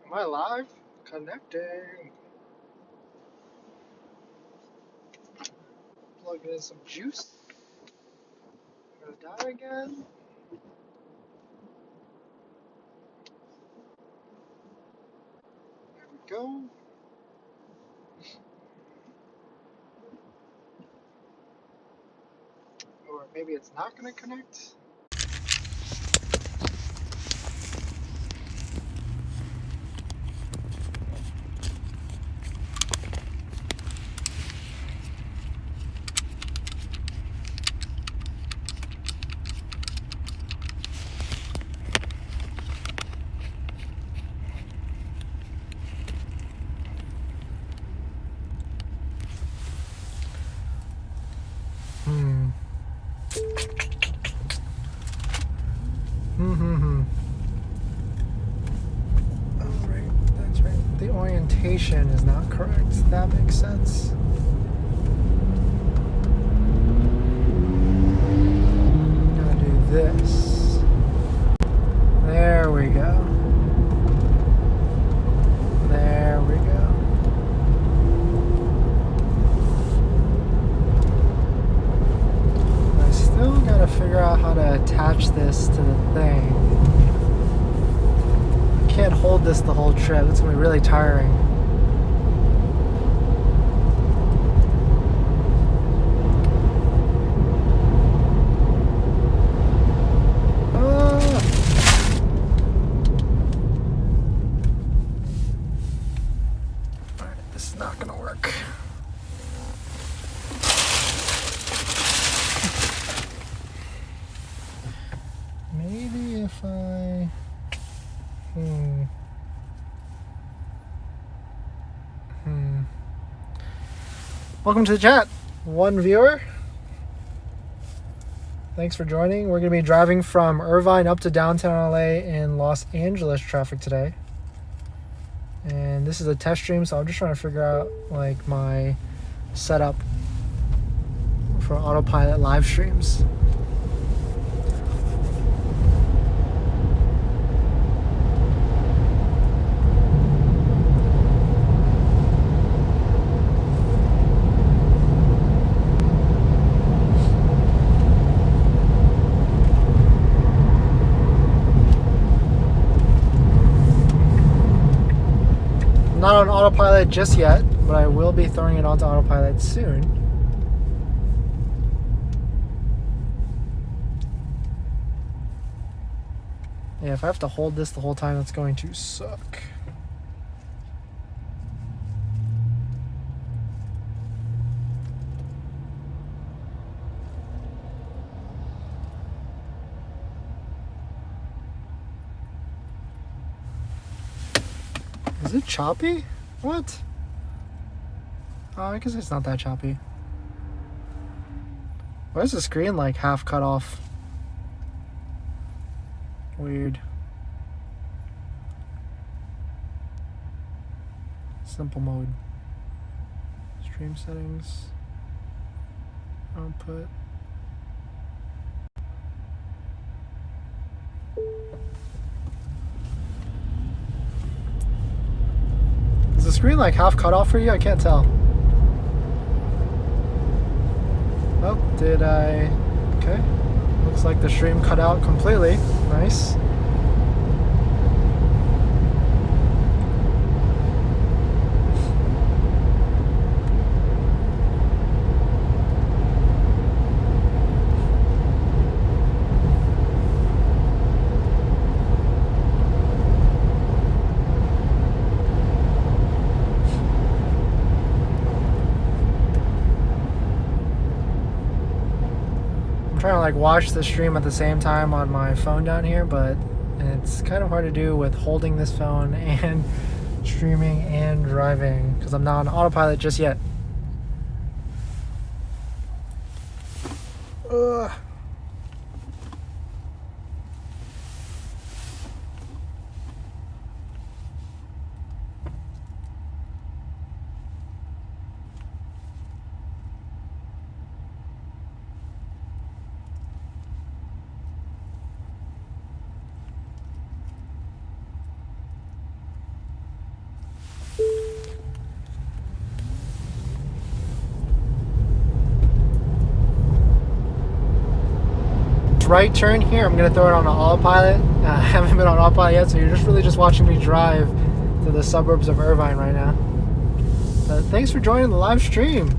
Am I live? Connecting. Plugging in some juice. I'm gonna die again. There we go. Or maybe it's not gonna connect. Oh, right. That's right. The orientation is not correct. That makes sense. Gotta do this. There we go. There we go. I still gotta figure out how to attach this to the thing. I can't hold this the whole trip. It's gonna be really tiring. Alright, this is not gonna work. Maybe if I... Welcome to the chat. One viewer. Thanks for joining. We're going to be driving from Irvine up to downtown LA in Los Angeles traffic today. And this is a test stream, so I'm just trying to figure out like my setup for Autopilot live streams. Not on Autopilot just yet, but I will be throwing it onto Autopilot soon. Yeah, if I have to hold this the whole time, that's going to suck. Is it choppy? What? Oh, I guess it's not that choppy. Why is the screen like half cut off? Weird. Simple mode. Stream settings. Output. Is the screen like half cut off for you? I can't tell. Oh, did I? Okay. Looks like the stream cut out completely. Nice. Trying to like watch the stream at the same time on my phone down here, but it's kind of hard to do with holding this phone and streaming and driving because I'm not on Autopilot just yet. Ugh. right turn here, I'm going to throw it on autopilot. I haven't been on autopilot yet, so you're just watching me drive to the suburbs of Irvine right now. But thanks for joining the live stream.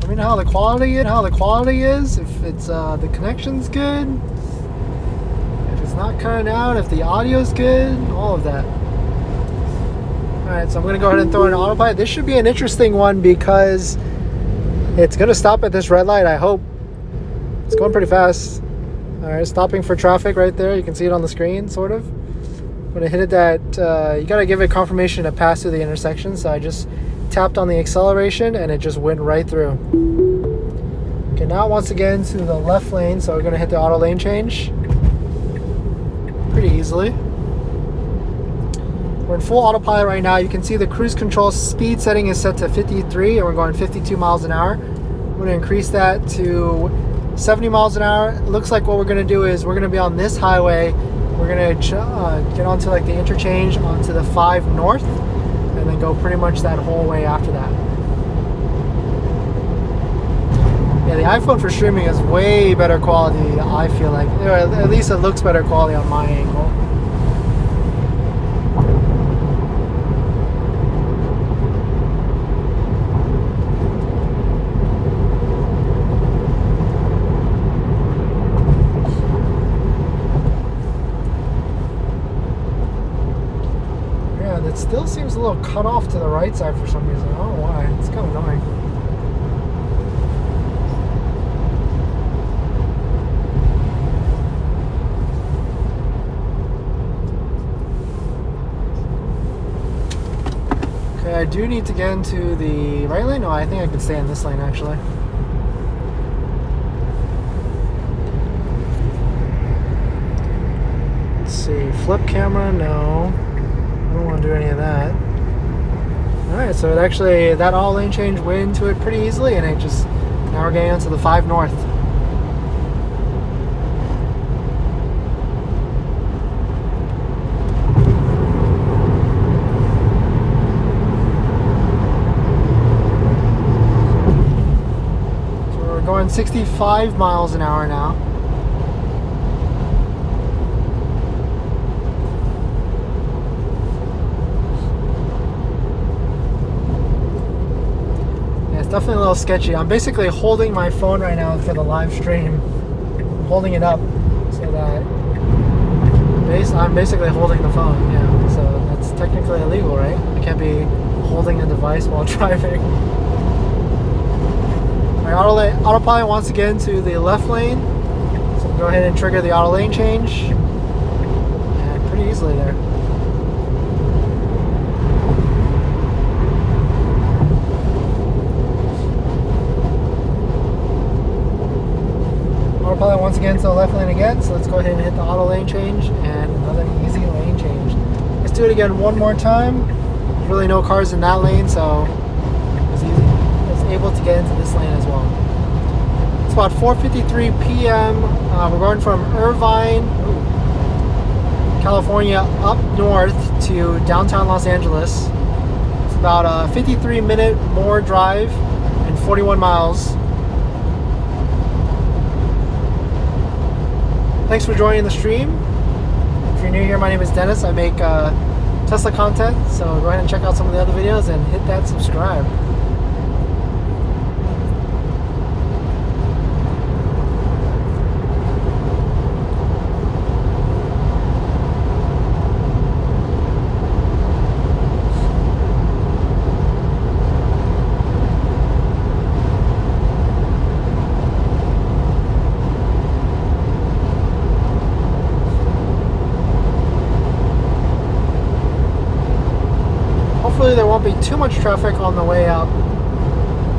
Let me know how the quality is, if it's the connection's good, if it's not cutting out, if the audio's good, all of that. Alright, so I'm going to go ahead and throw in autopilot. This should be an interesting one because it's going to stop at this red light, I hope. It's going pretty fast. Alright, stopping for traffic right there. You can see it on the screen, sort of. When I hit it that, you got to give it confirmation to pass through the intersection, so I just tapped on the acceleration and it just went right through. Okay, now it wants to get into the left lane, so we're going to hit the auto lane change pretty easily. We're in full autopilot right now. You can see the cruise control speed setting is set to 53 and we're going 52 miles an hour. We're going to increase that to 70 miles an hour. It looks like what we're going to do is we're going to be on this highway. We're going to get onto like the interchange onto the 5 north and then go pretty much that whole way after that. Yeah, the iPhone for streaming is way better quality, I feel like. Or at least it looks better quality on my angle. It still seems a little cut off to the right side for some reason. I don't know why. It's kind of annoying. Okay, I do need to get into the right lane. No, I think I can stay in this lane actually. Let's see. Flip camera, no. I don't want to do any of that. Alright, so it actually, that all lane change went into it pretty easily, and it just, now we're getting onto the 5 north. So we're going 65 miles an hour now. Definitely a little sketchy. I'm basically holding my phone right now for the live stream. I'm holding it up so that I'm basically holding the phone. Yeah, so that's technically illegal, right? I can't be holding a device while driving. My autopilot wants to get into the left lane, so go ahead and trigger the auto lane change. And pretty easily there. Autopilot once again to the left lane again, so let's go ahead and hit the auto lane change and another easy lane change. Let's do it again one more time. There's really no cars in that lane, so I was able to get into this lane as well. It's about 4:53 p.m. We're going from Irvine, California up north to downtown Los Angeles. It's about a 53-minute more drive and 41 miles. Thanks for joining the stream. If you're new here, my name is Dennis. I make Tesla content, so go ahead and check out some of the other videos and hit that subscribe. Hopefully there won't be too much traffic on the way up,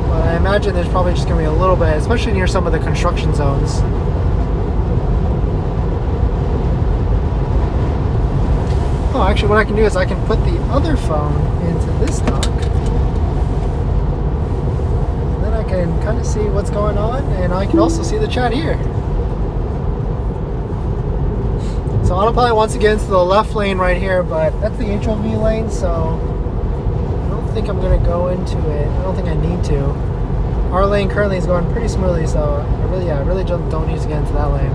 but I imagine there's probably just going to be a little bit, especially near some of the construction zones. Oh, actually what I can do is I can put the other phone into this dock, and then I can kind of see what's going on, and I can also see the chat here. So Autopilot wants to get into the left lane right here, but that's the HOV lane, so I don't think I'm going to go into it. I don't think I need to. Our lane currently is going pretty smoothly, so I really don't need to get into that lane.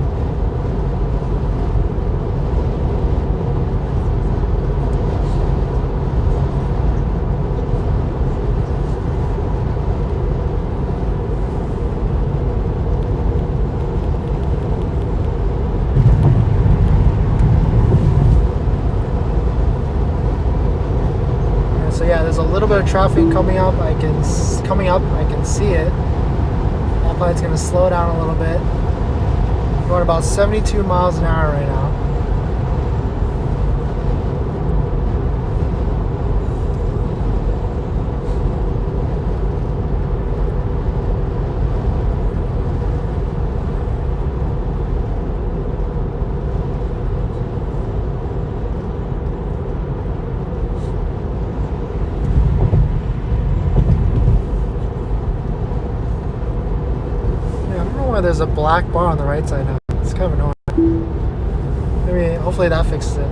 there's a little bit of traffic coming up. I can see it. Autopilot's going to slow down a little bit. Going about 72 miles an hour right now. There's a black bar on the right side now. It's kind of annoying. Maybe, hopefully that fixes it.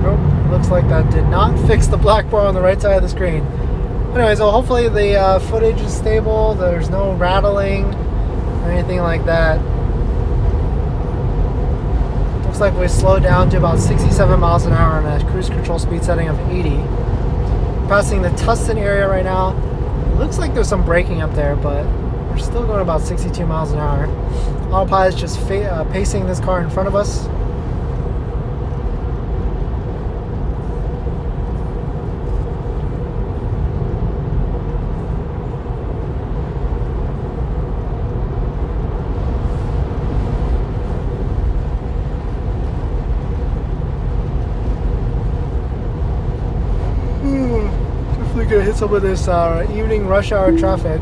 Nope, looks like that did not fix the black bar on the right side of the screen. Anyway, so hopefully the footage is stable. There's no rattling or anything like that. Looks like we slowed down to about 67 miles an hour on a cruise control speed setting of 80. Passing the Tustin area right now. It looks like there's some braking up there, but we're still going about 62 miles an hour. Autopilot's just pacing this car in front of us. Gonna hit some of this evening rush hour traffic.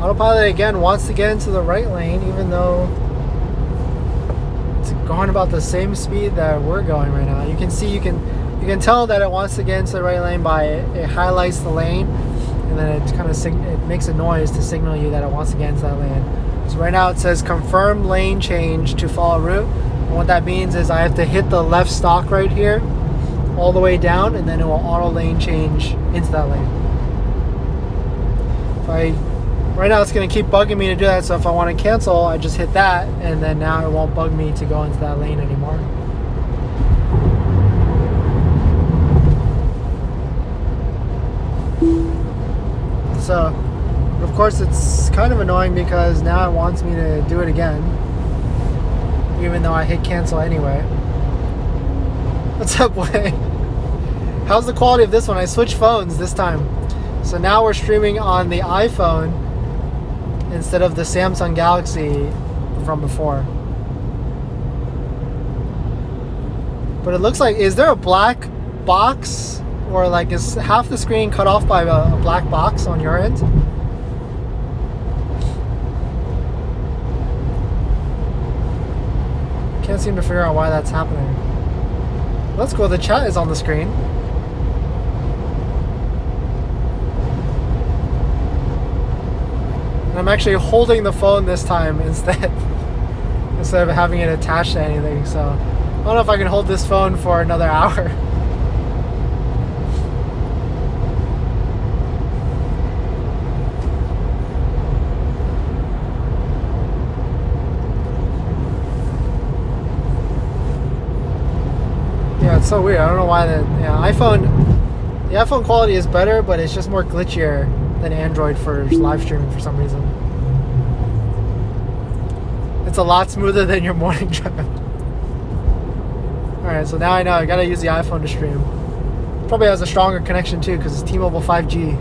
Autopilot again wants to get into the right lane, even though it's going about the same speed that we're going right now. You can see, you can tell that it wants to get into the right lane by it highlights the lane, and then it kind of it makes a noise to signal you that it wants to get into that lane. So right now it says confirm lane change to follow route. And what that means is I have to hit the left stalk right here all the way down, and then it will auto lane change into that lane. Right now it's going to keep bugging me to do that, so if I want to cancel, I just hit that, and then now it won't bug me to go into that lane anymore. So, of course, it's kind of annoying because now it wants me to do it again, even though I hit cancel anyway. What's up, Way? How's the quality of this one? I switched phones this time. So now we're streaming on the iPhone instead of the Samsung Galaxy from before. But it looks like, is there a black box? Or like, is half the screen cut off by a black box on your end? Can't seem to figure out why that's happening. That's cool, the chat is on the screen. And I'm actually holding the phone this time instead of having it attached to anything. So I don't know if I can hold this phone for another hour. Yeah, it's so weird. I don't know why the iPhone quality is better, but it's just more glitchier than Android for live streaming for some reason. It's a lot smoother than your morning drive. Alright, so now I know I gotta use the iPhone to stream. Probably has a stronger connection too, because it's T-Mobile 5G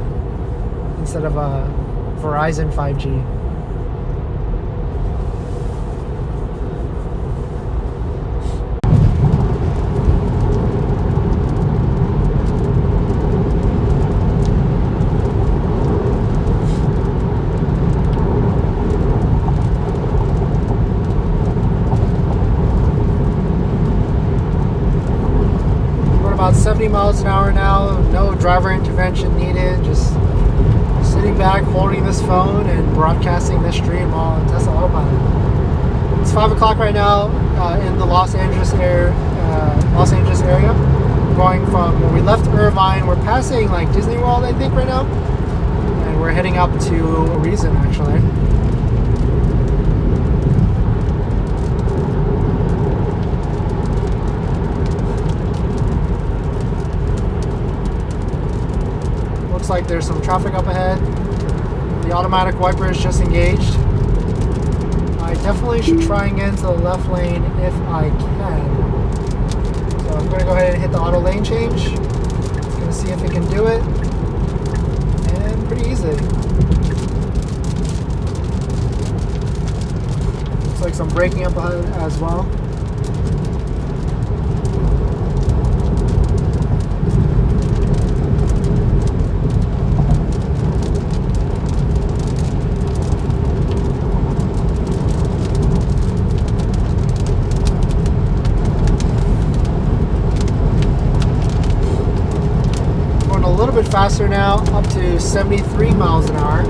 instead of Verizon 5G. About 70 miles an hour now, no driver intervention needed, just sitting back holding this phone and broadcasting this stream all in Tesla Autopilot. It's 5 o'clock right now in the Los Angeles area. Going from where we left Irvine, we're passing like Disney World, I think, right now, and we're heading up to Reason actually. Looks like there's some traffic up ahead. The automatic wiper is just engaged. I definitely should try and get into the left lane if I can. So I'm going to go ahead and hit the auto lane change. It's going to see if it can do it. And pretty easy. Looks like some braking up ahead as well. Bit faster now, up to 73 miles an hour.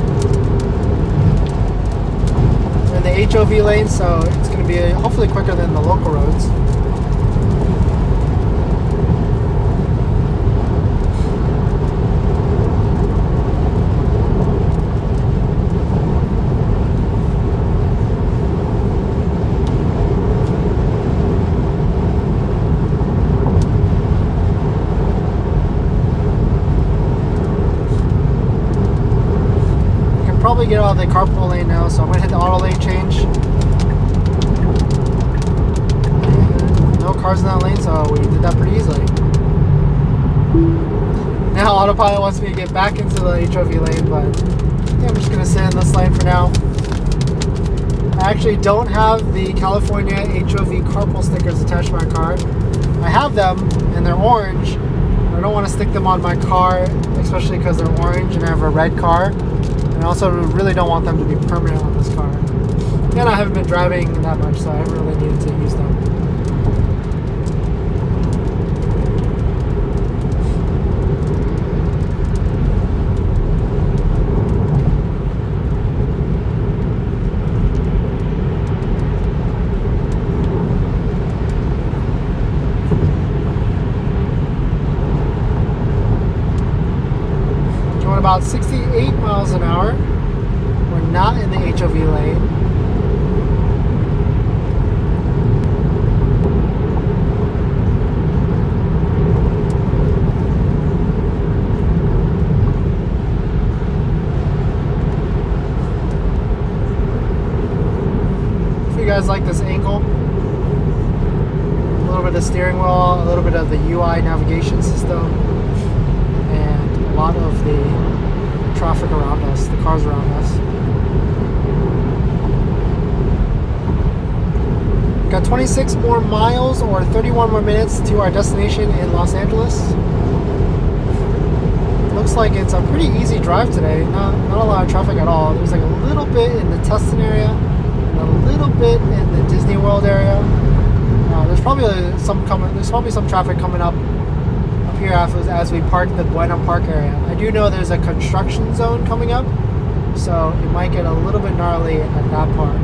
We're in the HOV lane, so it's going to be hopefully quicker than the local roads. Probably get out of the carpool lane now, so I'm gonna hit the auto lane change. And no cars in that lane, so we did that pretty easily. Now Autopilot wants me to get back into the HOV lane, but yeah, I'm just gonna sit in this lane for now. I actually don't have the California HOV carpool stickers attached to my car. I have them and they're orange. I don't want to stick them on my car, especially because they're orange and I have a red car. And I also really don't want them to be permanent on this car. And I haven't been driving that much, so I haven't really needed to use them. About 68 miles an hour. We're not in the HOV lane. If you guys like this angle, a little bit of steering wheel, a little bit of the UI navigation system, and a lot of the traffic around us, the cars around us. Got 26 more miles or 31 more minutes to our destination in Los Angeles. Looks like it's a pretty easy drive today. Not a lot of traffic at all. There's like a little bit in the Tustin area and a little bit in the Disney World area. There's probably some traffic coming up here as we park the Buena Park area. I do know there's a construction zone coming up, so it might get a little bit gnarly at that part.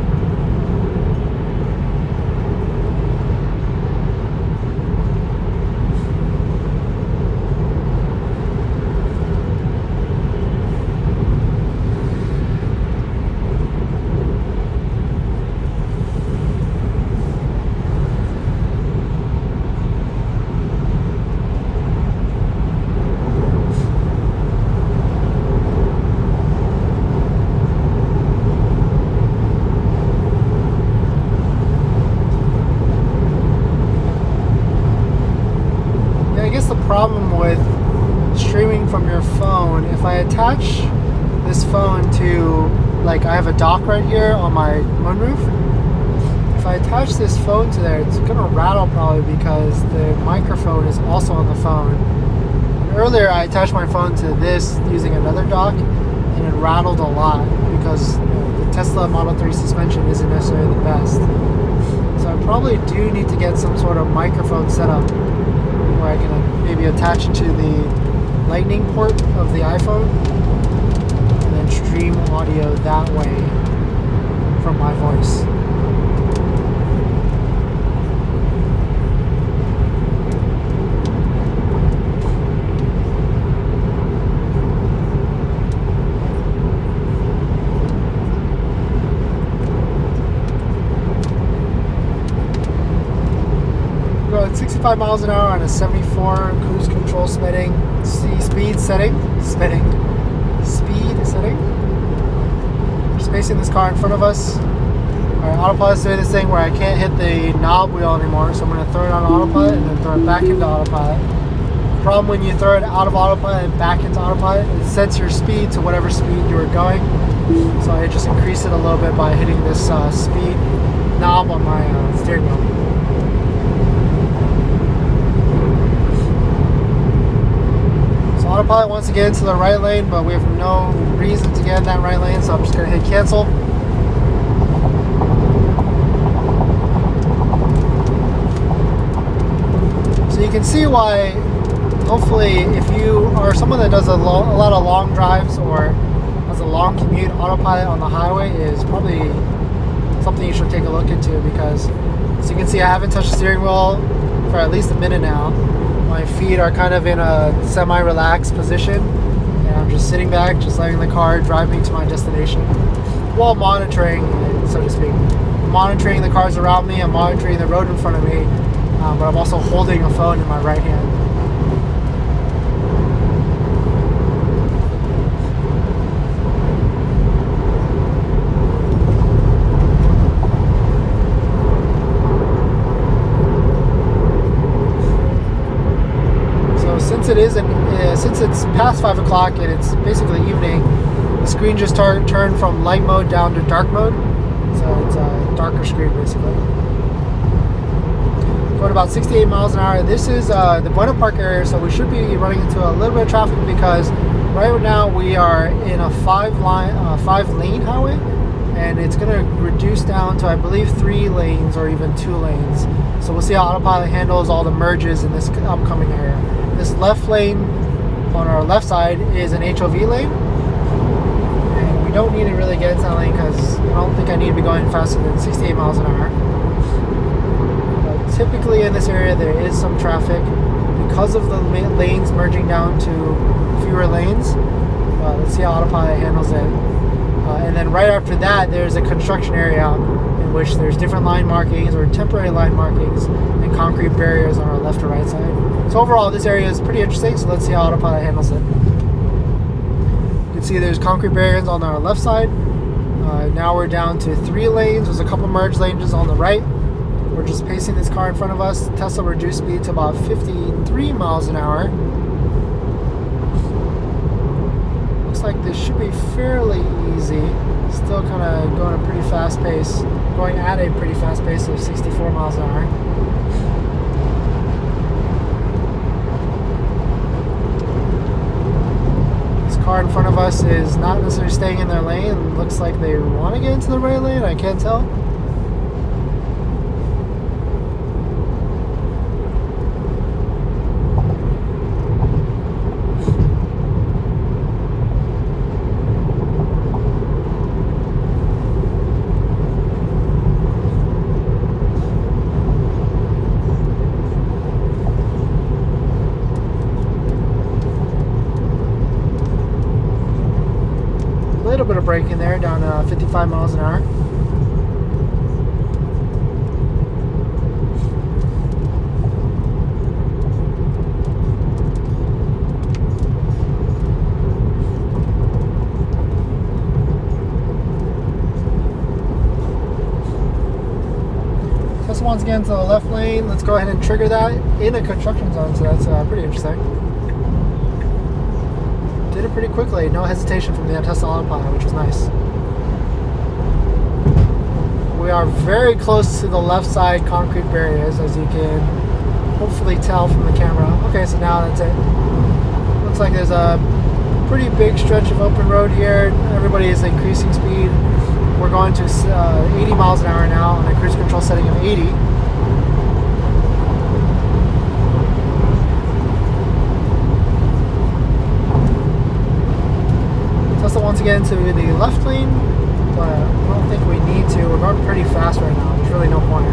Problem with streaming from your phone, if I attach this phone to, like, I have a dock right here on my moonroof. If I attach this phone to there, it's gonna rattle probably because the microphone is also on the phone. And earlier I attached my phone to this using another dock and it rattled a lot because the Tesla Model 3 suspension isn't necessarily the best. So I probably do need to get some sort of microphone set up where I can maybe attach it to the lightning port of the iPhone and then stream audio that way from my voice. Going 65 miles an hour on a 74 cruise control speed setting. spacing this car in front of us. Alright, Autopilot's doing this thing where I can't hit the knob wheel anymore, so I'm going to throw it on Autopilot and then throw it back into Autopilot. The problem when you throw it out of Autopilot and back into Autopilot, it sets your speed to whatever speed you were going. So I just increased it a little bit by hitting this speed knob on my steering wheel. So Autopilot wants to get into the right lane, but we have no reason to get in that right lane, so I'm just going to hit cancel. So you can see why, hopefully, if you are someone that does a lot of long drives or has a long commute, Autopilot on the highway is probably something you should take a look into, because as you can see, I haven't touched the steering wheel for at least a minute now. My feet are kind of in a semi-relaxed position, and I'm just sitting back, just letting the car drive me to my destination while monitoring, so to speak. I'm monitoring the cars around me, I'm monitoring the road in front of me, but I'm also holding a phone in my right hand. Since it's past 5 o'clock and it's basically evening, the screen just turned from light mode down to dark mode, so it's a darker screen basically. Going about 68 miles an hour. This is the Buena Park area, so we should be running into a little bit of traffic because right now we are in a 5-lane highway, and it's going to reduce down to, I believe, 3 lanes or even 2 lanes. So we'll see how Autopilot handles all the merges in this upcoming area. This left lane on our left side is an HOV lane, and we don't need to really get into that lane because I don't think I need to be going faster than 68 miles an hour. But typically in this area there is some traffic because of the lanes merging down to fewer lanes. Let's see how Autopilot handles it. And then right after that there's a construction area in which there's different line markings or temporary line markings and concrete barriers on our left or right side. So overall this area is pretty interesting, so let's see how Autopilot handles it. You can see there's concrete barriers on our left side. Now we're down to 3 lanes. There's a couple merge lanes on the right. We're just pacing this car in front of us. Tesla reduced speed to about 53 miles an hour. Looks like this should be fairly easy. Still kind of going at a pretty fast pace, going at a pretty fast pace of 64 miles an hour. This car in front of us is not necessarily staying in their lane. It looks like they want to get into the right lane. I can't tell. A little bit of braking there, down 55 miles an hour. Tesla wants to get into the left lane. Let's go ahead and trigger that in a construction zone, so that's pretty interesting. Did it pretty quickly, no hesitation from the Tesla Autopilot, which was nice. We are very close to the left side concrete barriers, as you can hopefully tell from the camera. Okay, so now that's it. Looks like there's a pretty big stretch of open road here. Everybody is increasing speed. We're going to 80 miles an hour now on a cruise control setting of 80. Tesla wants to get into the left lane, but I don't think we need to. We're going pretty fast right now. There's really no point.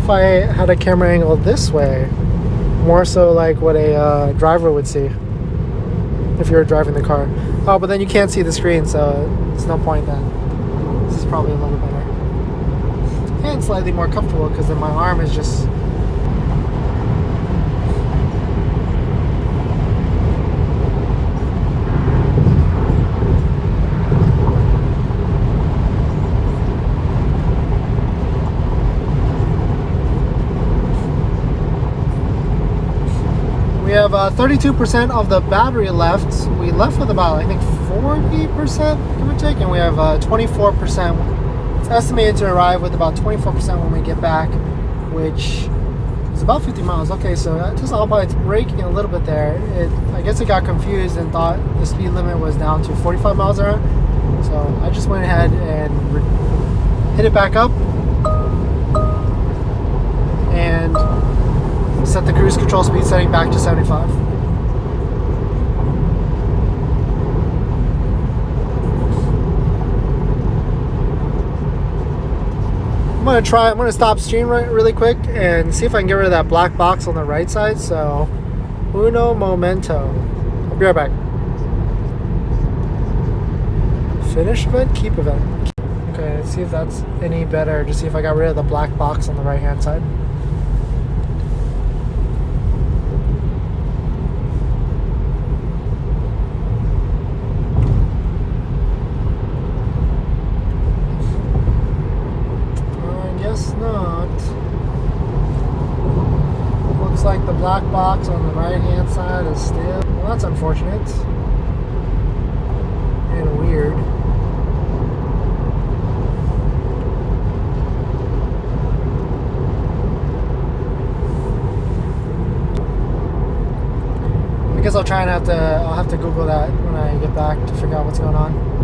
if I had a camera angle this way, more so like what a driver would see if you were driving the car. Oh, but then you can't see the screen, so it's no point then. This is probably a little better. And slightly more comfortable because then my arm is just... We have 32% of the battery left. We left with about, I think, 40%, give or take, and we have 24%. It's estimated to arrive with about 24% when we get back, which is about 50 miles. Okay, so just Autopilot's braking a little bit there. I guess it got confused and thought the speed limit was down to 45 miles an hour. So I just went ahead and hit it back up and set the cruise control speed setting back to 75. I'm gonna stop stream really quick and see if I can get rid of that black box on the right side. So, uno momento. I'll be right back. Finish event, keep event. Okay, let's see if that's any better. Just see if I got rid of the black box on the right hand side. Like the black box on the right hand side is still, well, that's unfortunate and weird. I guess I'll have to Google that when I get back to figure out what's going on.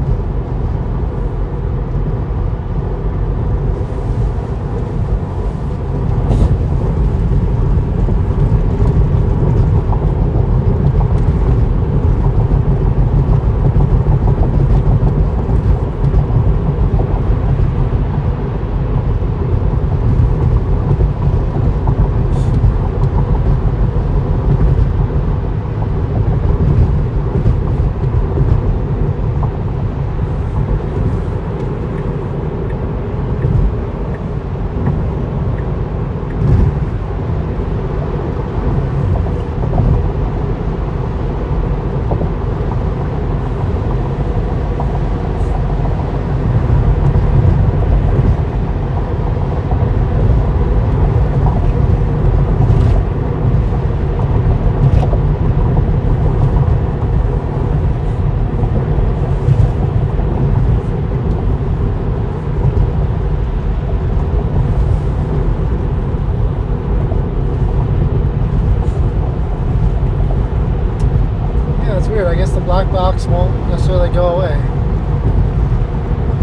Black box won't necessarily go away.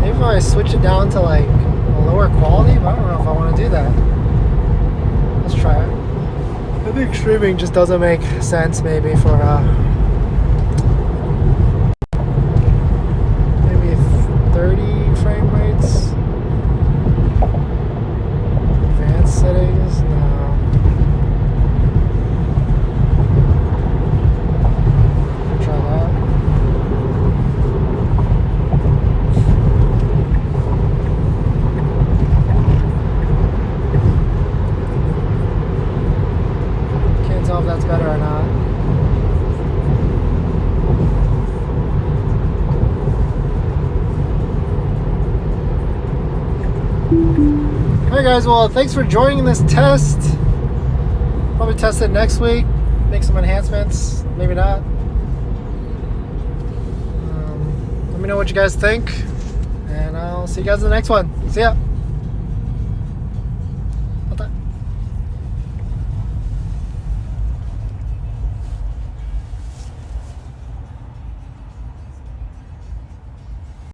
Maybe if I switch it down to like a lower quality, but I don't know if I want to do that. Let's try it. I think streaming just doesn't make sense maybe for maybe 30 frame rates. Advanced settings, no. If that's better or not. Alright guys, well thanks for joining this test. Probably test it next week, make some enhancements, maybe not. Let me know what you guys think, and I'll see you guys in the next one. See ya.